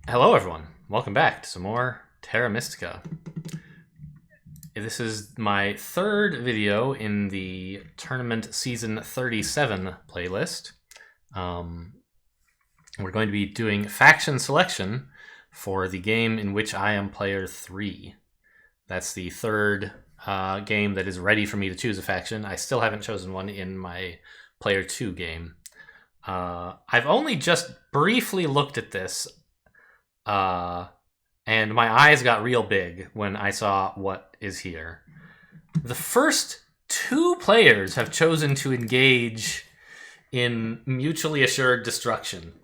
Hello, everyone. Welcome back to some more Terra Mystica. This is my third video in the Tournament Season 37 playlist. We're going to be doing faction selection for the game in which I am player 3. That's the third game that is ready for me to choose a faction. I still haven't chosen one in my player 2 game. I've only just briefly looked at this, and my eyes got real big when I saw what is here. The first two players have chosen to engage in mutually assured destruction.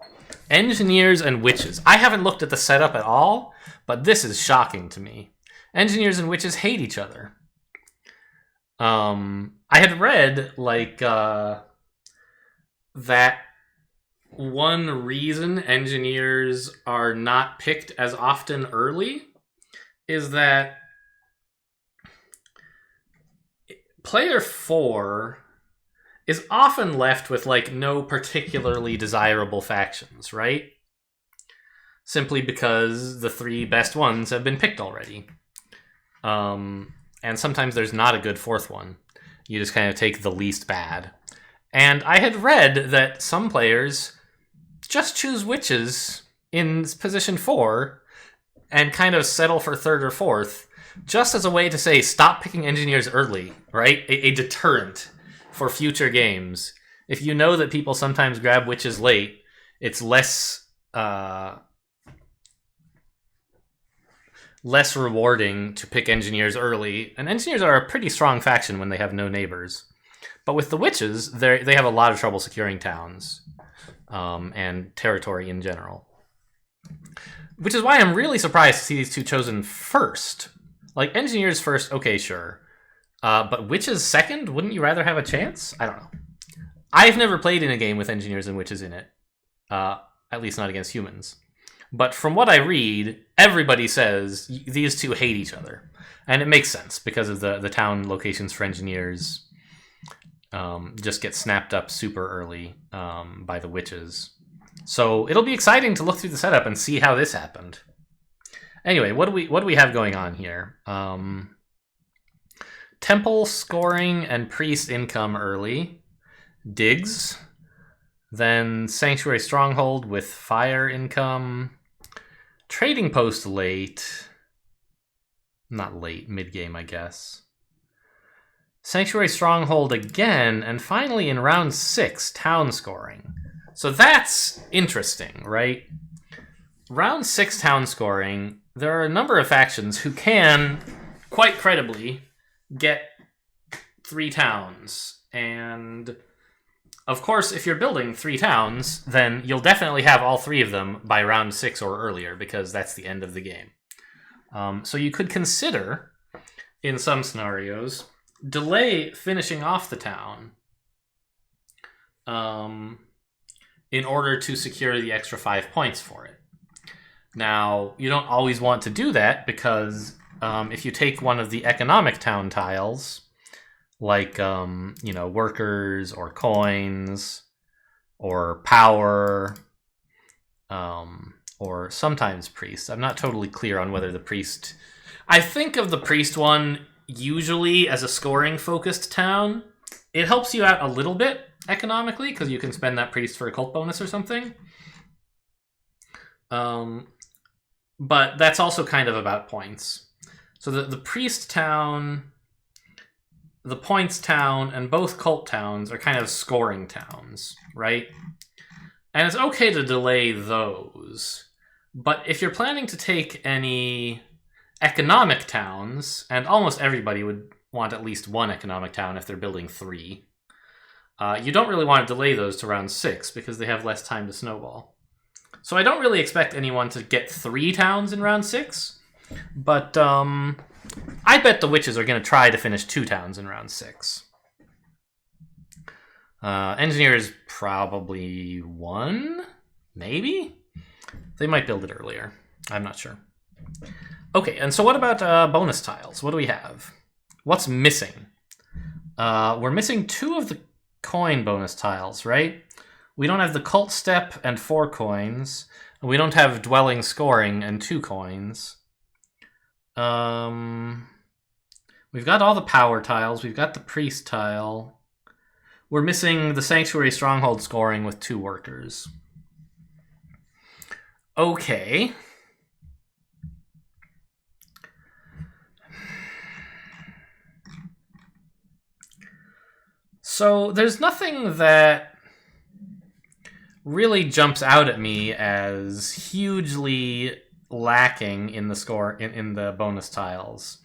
Engineers and witches. I haven't looked at the setup at all, but this is shocking to me. Engineers and witches hate each other. I had read, that one reason engineers are not picked as often early is that player 4 is often left with no particularly desirable factions, right? Simply because the 3 best ones have been picked already. And sometimes there's not a good 4th one. You just kind of take the least bad. And I had read that some players just choose witches in position 4 and kind of settle for 3rd or 4th, just as a way to say, stop picking engineers early, right? A deterrent for future games. If you know that people sometimes grab witches late, it's less rewarding to pick engineers early. And engineers are a pretty strong faction when they have no neighbors. But with the witches, they have a lot of trouble securing towns and territory in general. Which is why I'm really surprised to see these two chosen first. Like, engineers first, okay, sure. But witches second? Wouldn't you rather have a chance? I don't know. I've never played in a game with engineers and witches in it. At least not against humans. But from what I read, everybody says these two hate each other. And it makes sense because of the town locations for engineers just get snapped up super early by the witches. So it'll be exciting to look through the setup and see how this happened. Anyway, what do we have going on here? Temple scoring and priest income early. Digs. Then Sanctuary Stronghold with fire income. Trading Post late. Not late, mid-game, I guess. Sanctuary Stronghold again, and finally in round 6, town scoring. So that's interesting, right? Round 6 town scoring, there are a number of factions who can, quite credibly, get 3 towns. And of course, if you're building 3 towns, then you'll definitely have all 3 of them by round 6 or earlier, because that's the end of the game. So you could consider, in some scenarios, delay finishing off the town in order to secure the extra 5 points for it. Now, you don't always want to do that because if you take one of the economic town tiles, like workers or coins or power or sometimes priest. I'm not totally clear on whether the priest... I think of the priest one usually as a scoring-focused town. It helps you out a little bit economically, because you can spend that priest for a cult bonus or something. But that's also kind of about points. So the priest town, the points town, and both cult towns are kind of scoring towns, right? And it's okay to delay those. But if you're planning to take any economic towns, and almost everybody would want at least 1 economic town if they're building 3, you don't really want to delay those to round 6 because they have less time to snowball. So I don't really expect anyone to get 3 towns in round 6, but I bet the witches are going to try to finish 2 towns in round 6. Engineers probably 1, maybe? They might build it earlier. I'm not sure. Okay, and so what about bonus tiles? What do we have? What's missing? We're missing 2 of the coin bonus tiles, right? We don't have the cult step and 4 coins. We don't have dwelling scoring and 2 coins. We've got all the power tiles. We've got the priest tile. We're missing the sanctuary stronghold scoring with 2 workers. Okay. So there's nothing that really jumps out at me as hugely lacking in the score in the bonus tiles.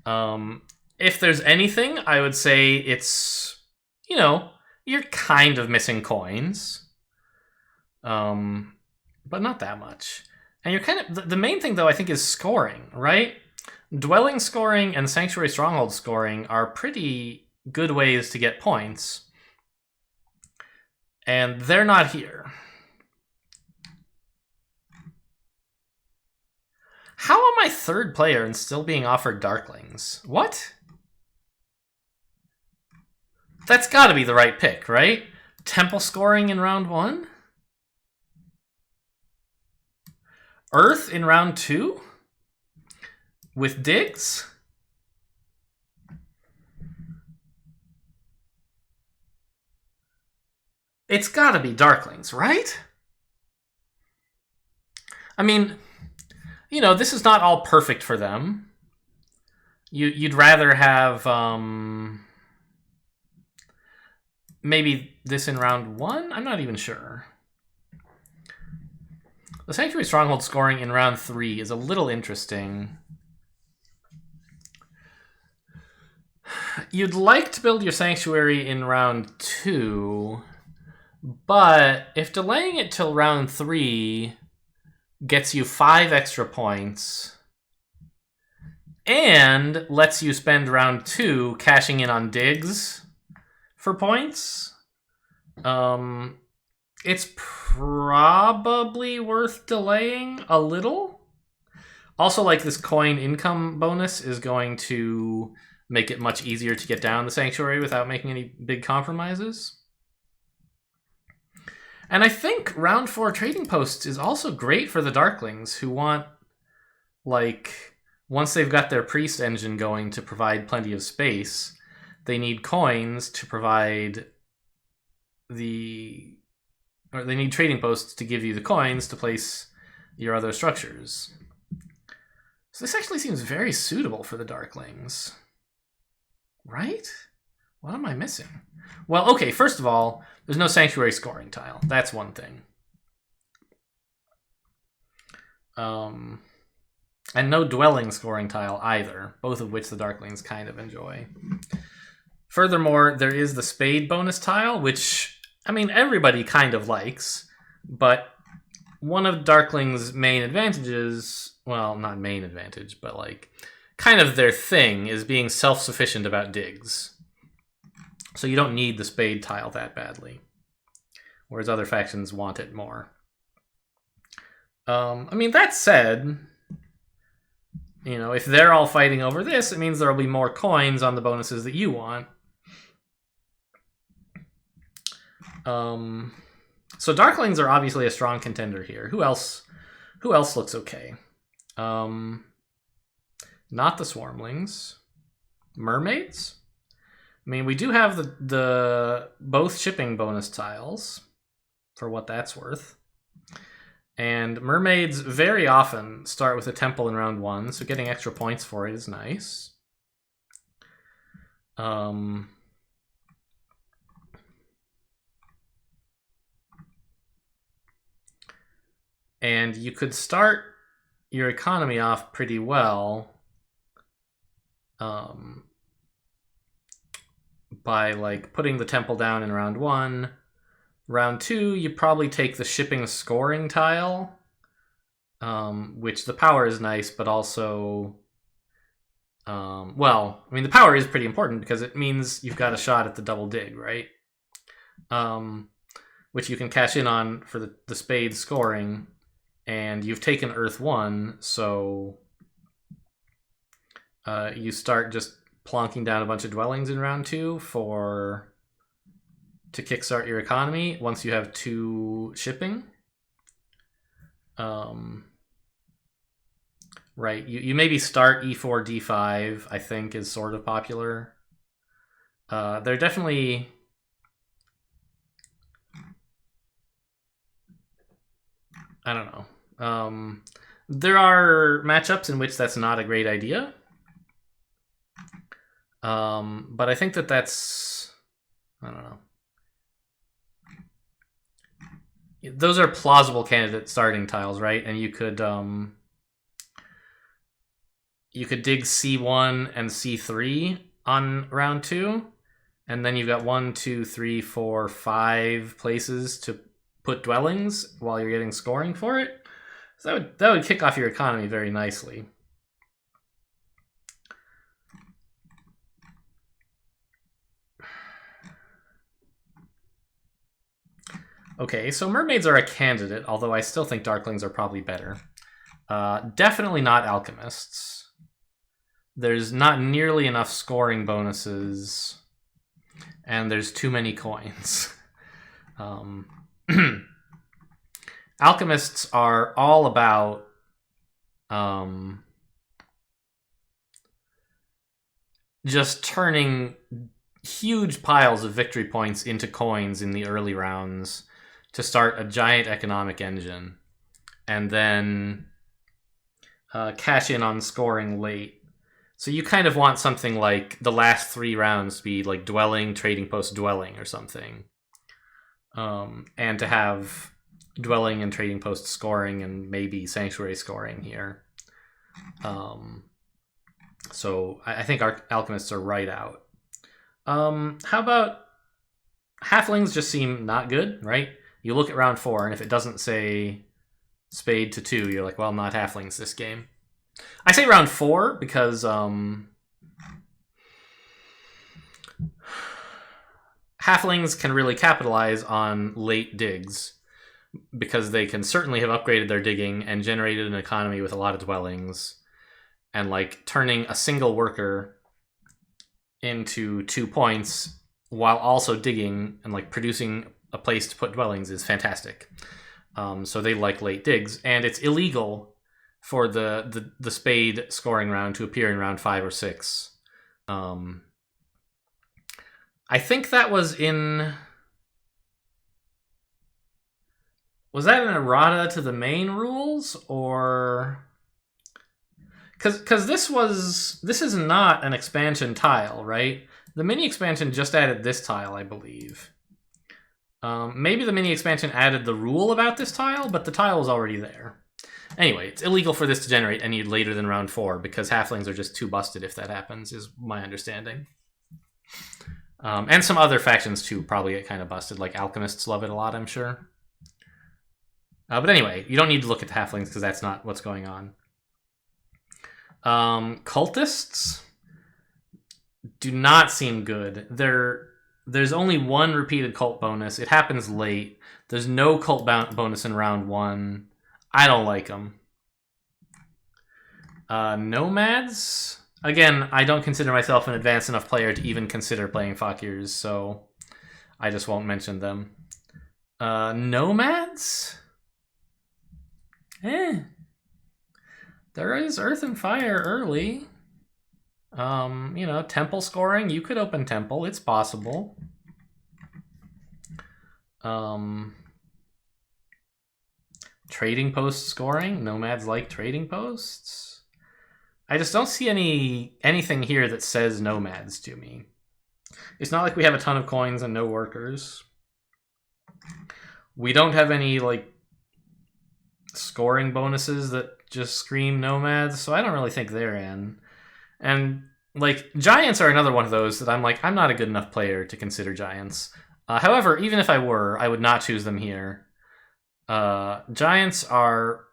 If there's anything, I would say it's, you know, you're kind of missing coins, but not that much. And you're kind of the main thing though I think is scoring, right? Dwelling scoring and sanctuary stronghold scoring are pretty good ways to get points. And they're not here. How am I 3rd player and still being offered Darklings? What? That's gotta be the right pick, right? Temple scoring in round 1? Earth in round 2? With digs? It's gotta be Darklings, right? I mean, you know, this is not all perfect for them. You'd rather have maybe this in round 1? I'm not even sure. The Sanctuary Stronghold scoring in round 3 is a little interesting. You'd like to build your Sanctuary in round 2, but if delaying it till round 3 gets you 5 extra points and lets you spend round 2 cashing in on digs for points, it's probably worth delaying a little. Also, like, this coin income bonus is going to make it much easier to get down the Sanctuary without making any big compromises. And I think round 4 trading posts is also great for the Darklings who want, like, once they've got their priest engine going to provide plenty of space, they need coins to provide or they need trading posts to give you the coins to place your other structures. So this actually seems very suitable for the Darklings. Right? What am I missing? Well, okay, first of all, there's no sanctuary scoring tile. That's one thing. And no dwelling scoring tile either, both of which the Darklings kind of enjoy. Furthermore, there is the spade bonus tile, which, I mean, everybody kind of likes, but one of Darkling's main advantages, well, not main advantage, but like kind of their thing is being self-sufficient about digs. So you don't need the spade tile that badly, whereas other factions want it more. I mean, that said, you know, if they're all fighting over this, it means there'll be more coins on the bonuses that you want. So Darklings are obviously a strong contender here. Who else looks okay? Not the Swarmlings. Mermaids? I mean, we do have the both shipping bonus tiles, for what that's worth. And Mermaids very often start with a temple in round 1, so getting extra points for it is nice. And you could start your economy off pretty well by like putting the temple down in round 1. Round 2, you probably take the shipping scoring tile, which the power is nice, but also, well, I mean, the power is pretty important because it means you've got a shot at the double dig, right? Which you can cash in on for the spade scoring, and you've taken Earth 1, so you start just plonking down a bunch of dwellings in round 2 to kickstart your economy once you have 2 shipping. Right, you maybe start e4, d5, I think, is sort of popular. They're definitely... I don't know. There are matchups in which that's not a great idea. But I think that's... I don't know. Those are plausible candidate starting tiles, right? And you could dig c1 and c3 on round 2, and then you've got 1, 2, 3, 4, 5 places to put dwellings while you're getting scoring for it. So that would kick off your economy very nicely. Okay, so mermaids are a candidate, although I still think darklings are probably better. Definitely not alchemists. There's not nearly enough scoring bonuses, and there's too many coins. Alchemists are all about just turning huge piles of victory points into coins in the early rounds to start a giant economic engine, and then cash in on scoring late. So you kind of want something like the last 3 rounds to be like dwelling, trading post, dwelling, or something. And to have dwelling and trading post scoring and maybe sanctuary scoring here. So I think our alchemists are right out. How about halflings? Just seem not good, right? You look at round 4, and if it doesn't say spade to 2, you're like, well, not halflings this game. I say round 4 because halflings can really capitalize on late digs, because they can certainly have upgraded their digging and generated an economy with a lot of dwellings, and like turning a single worker into 2 points while also digging and like producing a place to put dwellings is fantastic. So they like late digs, and it's illegal for the spade scoring round to appear in round 5 or 6. I think that was in... Was that an errata to the main rules, or... Because this is not an expansion tile, right? The mini expansion just added this tile, I believe. Maybe the mini expansion added the rule about this tile, but the tile was already there. Anyway, it's illegal for this to generate any later than round 4, because halflings are just too busted if that happens, is my understanding. And some other factions, too, probably get kind of busted. Like, alchemists love it a lot, I'm sure. But anyway, you don't need to look at the halflings, because that's not what's going on. Cultists do not seem good. There's only 1 repeated cult bonus. It happens late. There's no cult bonus in round 1. I don't like them. Nomads? Again, I don't consider myself an advanced enough player to even consider playing fakirs, so I just won't mention them. Nomads? There is Earth and Fire early. You know, temple scoring. You could open temple. It's possible. Trading post scoring. Nomads like trading posts. I just don't see anything here that says nomads to me. It's not like we have a ton of coins and no workers. We don't have any, like, scoring bonuses that just scream nomads, so I don't really think they're in. And, like, giants are another one of those that I'm like, I'm not a good enough player to consider giants. However, even if I were, I would not choose them here. Giants are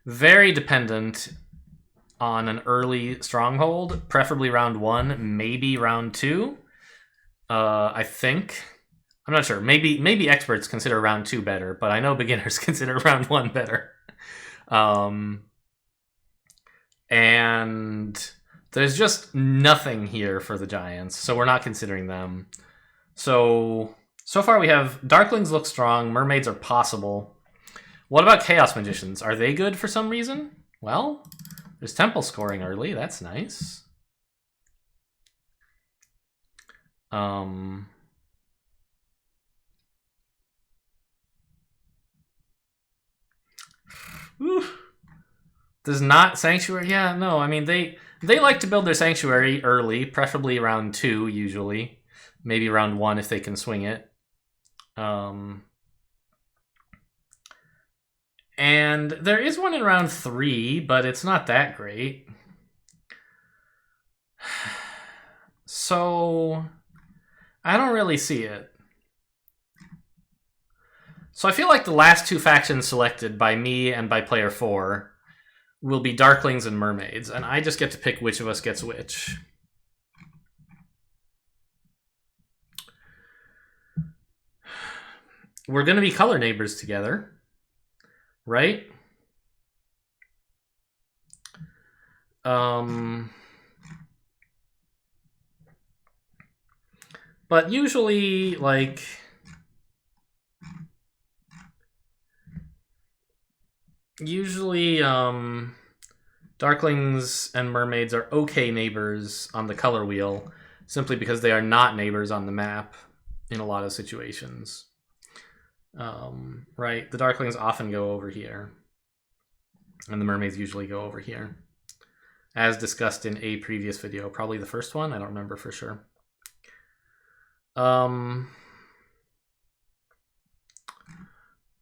very dependent on an early stronghold, preferably round 1, maybe round 2. I think. I'm not sure. Maybe experts consider round 2 better, but I know beginners consider round 1 better. And there's just nothing here for the giants, so we're not considering them. So far we have Darklings look strong, Mermaids are possible. What about Chaos Magicians? Are they good for some reason? Well, there's Temple scoring early. That's nice. Does not Sanctuary? Yeah, no. I mean, they like to build their Sanctuary early, preferably round 2, usually. Maybe round 1 if they can swing it. And there is one in round 3, but it's not that great. So I don't really see it. So I feel like the last 2 factions selected by me and by player 4 will be Darklings and Mermaids, and I just get to pick which of us gets which. We're going to be color neighbors together, right? But usually, like, Darklings and Mermaids are okay neighbors on the color wheel, simply because they are not neighbors on the map in a lot of situations. Right? The Darklings often go over here, and the Mermaids usually go over here, as discussed in a previous video, probably the first one. I don't remember for sure.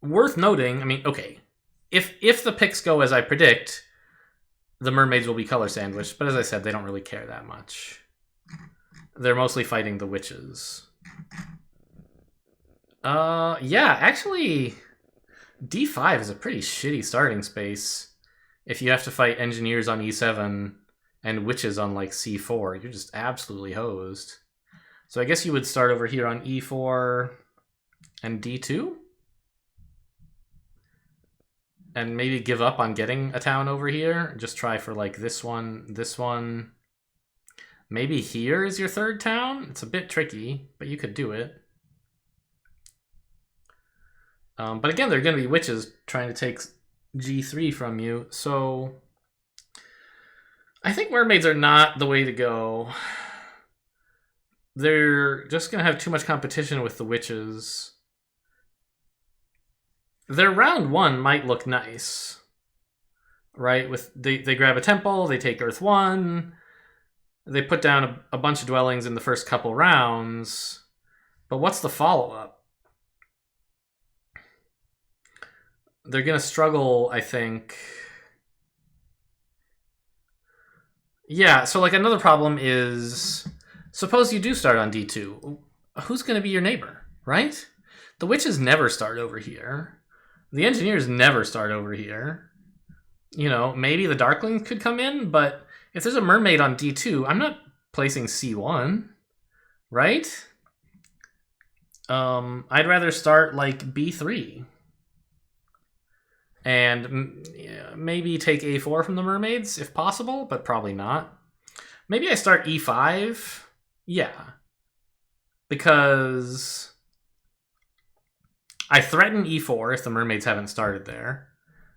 Worth noting, I mean, okay, if the picks go as I predict, the Mermaids will be color sandwiched, but as I said, they don't really care that much. They're mostly fighting the witches. Yeah, actually, D5 is a pretty shitty starting space. If you have to fight engineers on E7 and witches on, like, C4, you're just absolutely hosed. So I guess you would start over here on E4 and D2? And maybe give up on getting a town over here. Just try for, like, this one, this one. Maybe here is your third town? It's a bit tricky, but you could do it. But again, there are going to be witches trying to take G3 from you, so I think Mermaids are not the way to go. They're just going to have too much competition with the witches. Their round 1 might look nice, right? With they grab a temple, they take Earth 1, they put down a bunch of dwellings in the first couple rounds, but what's the follow-up? They're going to struggle, I think. Yeah, so like another problem is, suppose you do start on D2. Who's going to be your neighbor, right? The witches never start over here. The engineers never start over here. You know, maybe the Darklings could come in, but if there's a mermaid on D2, I'm not placing C1, right? I'd rather start like B3. And maybe take A4 from the Mermaids, if possible, but probably not. Maybe I start E5. Yeah. Because I threaten E4 if the Mermaids haven't started there.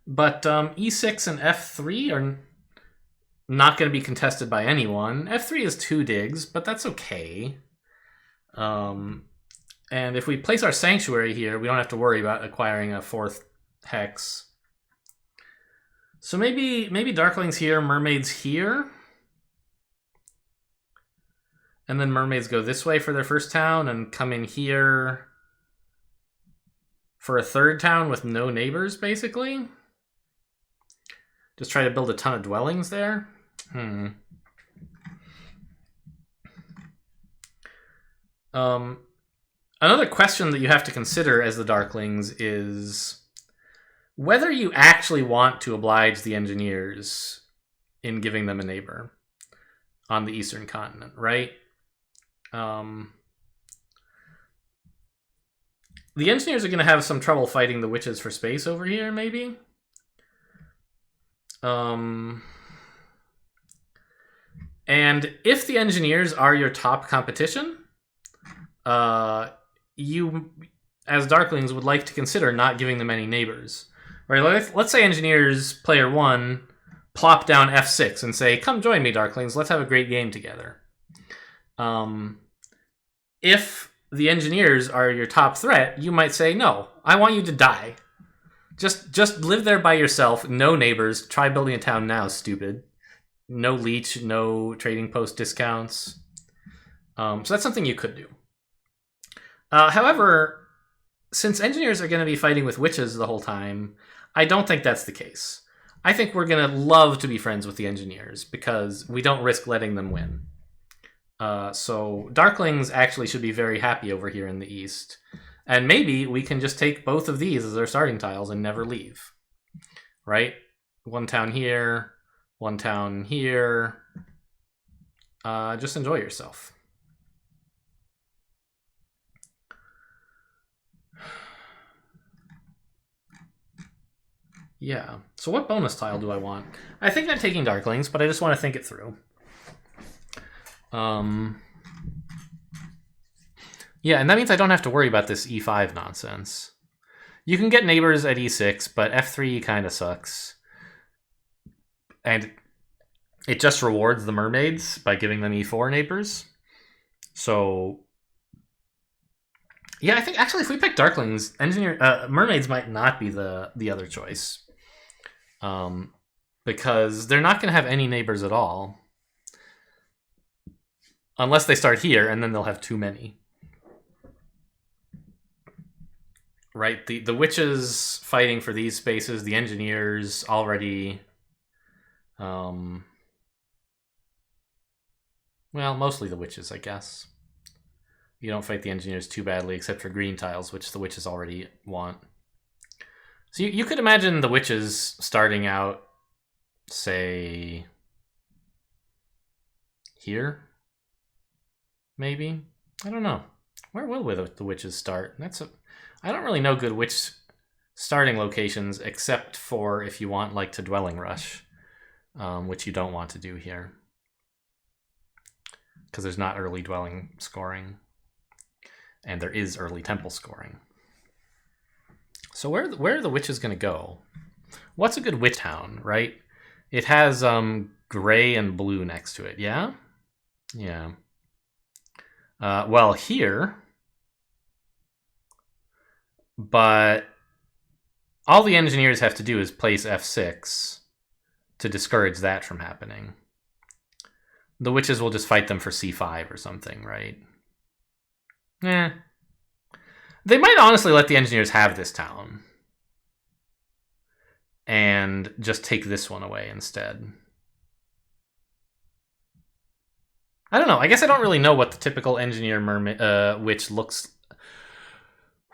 But E6 and F3 are not going to be contested by anyone. F3 is 2 digs, but that's okay. And if we place our Sanctuary here, we don't have to worry about acquiring a 4th hex. So maybe Darklings here, Mermaids here. And then Mermaids go this way for their first town and come in here for a third town with no neighbors, basically. Just try to build a ton of dwellings there. Another question that you have to consider as the Darklings is whether you actually want to oblige the engineers in giving them a neighbor on the Eastern continent, right? The engineers are going to have some trouble fighting the witches for space over here, maybe. And if the engineers are your top competition, you, as Darklings, would like to consider not giving them any neighbors. Right? Let's say engineers player 1 plop down F6 and say, "Come join me, Darklings. Let's have a great game together." If the engineers are your top threat, you might say, "No, I want you to die. Just live there by yourself. No neighbors. Try building a town now, stupid. No leech. No trading post discounts." So that's something you could do. However, since engineers are going to be fighting with witches the whole time, I don't think that's the case. I think we're going to love to be friends with the engineers because we don't risk letting them win. So Darklings actually should be very happy over here in the east. And maybe we can just take both of these as our starting tiles and never leave. Right? One town here, one town here. Just enjoy yourself. Yeah. So what bonus tile do I want? I think I'm taking Darklings, but I just want to think it through. Yeah, and that means I don't have to worry about this E5 nonsense. You can get neighbors at E6, but F3 kind of sucks. And it just rewards the mermaids by giving them E4 neighbors. So yeah, I think actually if we pick Darklings, mermaids might not be the other choice. Because they're not going to have any neighbors at all. Unless they start here, and then they'll have too many. Right? The witches fighting for these spaces, the engineers already... well, mostly the witches, I guess. You don't fight the engineers too badly, except for green tiles, which the witches already want. So you could imagine the witches starting out, say... here? Maybe? I don't know. Where will the witches start? I don't really know good witch starting locations, except for if you want like to Dwelling Rush, which you don't want to do here. Because there's not early dwelling scoring. And there is early temple scoring. So where are the witches going to go? What's a good witch town, right? It has gray and blue next to it, yeah? Yeah. Well, here... But all the engineers have to do is place F6 to discourage that from happening. The witches will just fight them for C5 or something, right? They might honestly let the engineers have this town. And just take this one away instead. I don't know. I guess I don't really know what the typical engineer witch looks like.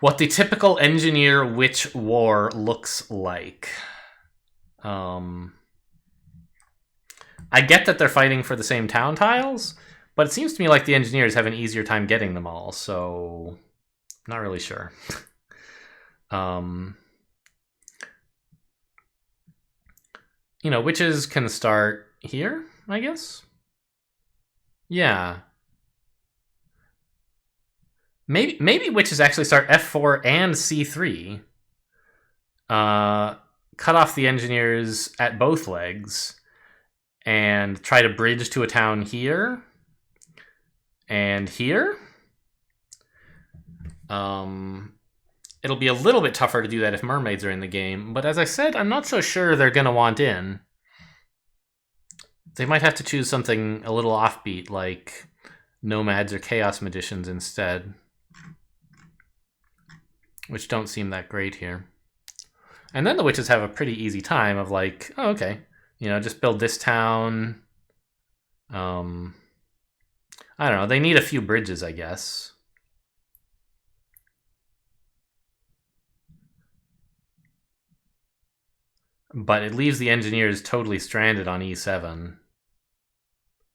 What the typical engineer witch war looks like. I get that they're fighting for the same town tiles, but it seems to me like the engineers have an easier time getting them all, so not really sure. You know, witches can start here, I guess? Yeah. Maybe witches actually start F4 and C3. Cut off the engineers at both legs and try to bridge to a town here and here. It'll be a little bit tougher to do that if mermaids are in the game, but as I said, I'm not so sure they're going to want in. They might have to choose something a little offbeat, like nomads or chaos magicians instead. Which don't seem that great here. And then the witches have a pretty easy time of like, oh, okay, you know, just build this town. I don't know, they need a few bridges, I guess. But it leaves the engineers totally stranded on E7.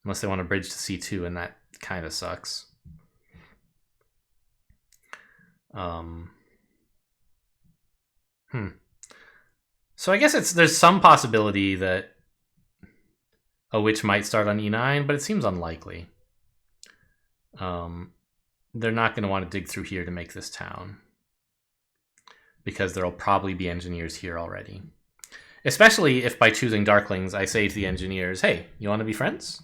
Unless they want to bridge to C2, and that kind of sucks. So I guess there's some possibility that a witch might start on E9, but it seems unlikely. They're not going to want to dig through here to make this town. because there'll probably be engineers here already. Especially if by choosing Darklings, I say to the engineers, "Hey, you want to be friends?"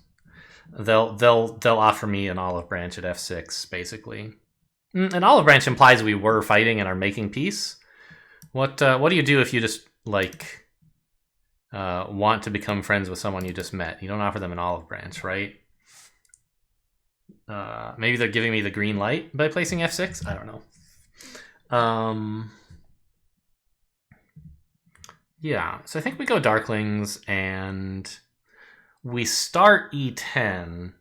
They'll offer me an olive branch at F6, basically. An olive branch implies we were fighting and are making peace. What do you do if you just like want to become friends with someone you just met? You don't offer them an olive branch, right? Maybe they're giving me the green light by placing F6. I don't know. Yeah, so I think we go Darklings and we start E10,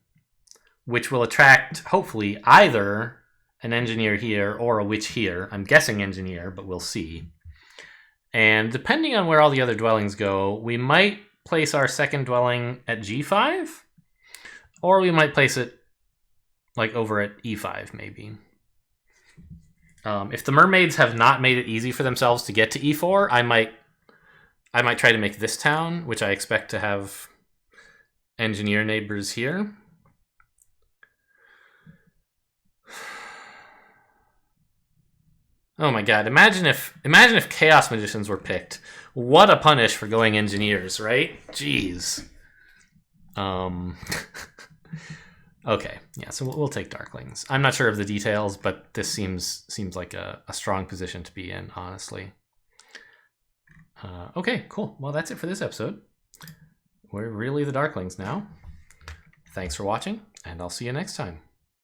which will attract, hopefully, either an engineer here or a witch here. I'm guessing engineer, but we'll see. And depending on where all the other dwellings go, we might place our second dwelling at G5, or we might place it like over at E5, maybe. If the mermaids have not made it easy for themselves to get to E4, I might try to make this town, which I expect to have engineer neighbors here. Oh my god, imagine if Chaos Magicians were picked. What a punish for going engineers, right? Jeez. Okay, yeah, so we'll take Darklings. I'm not sure of the details, but this seems like a strong position to be in, honestly. Okay, cool. Well, that's it for this episode. We're really the Darklings now. Thanks for watching, and I'll see you next time.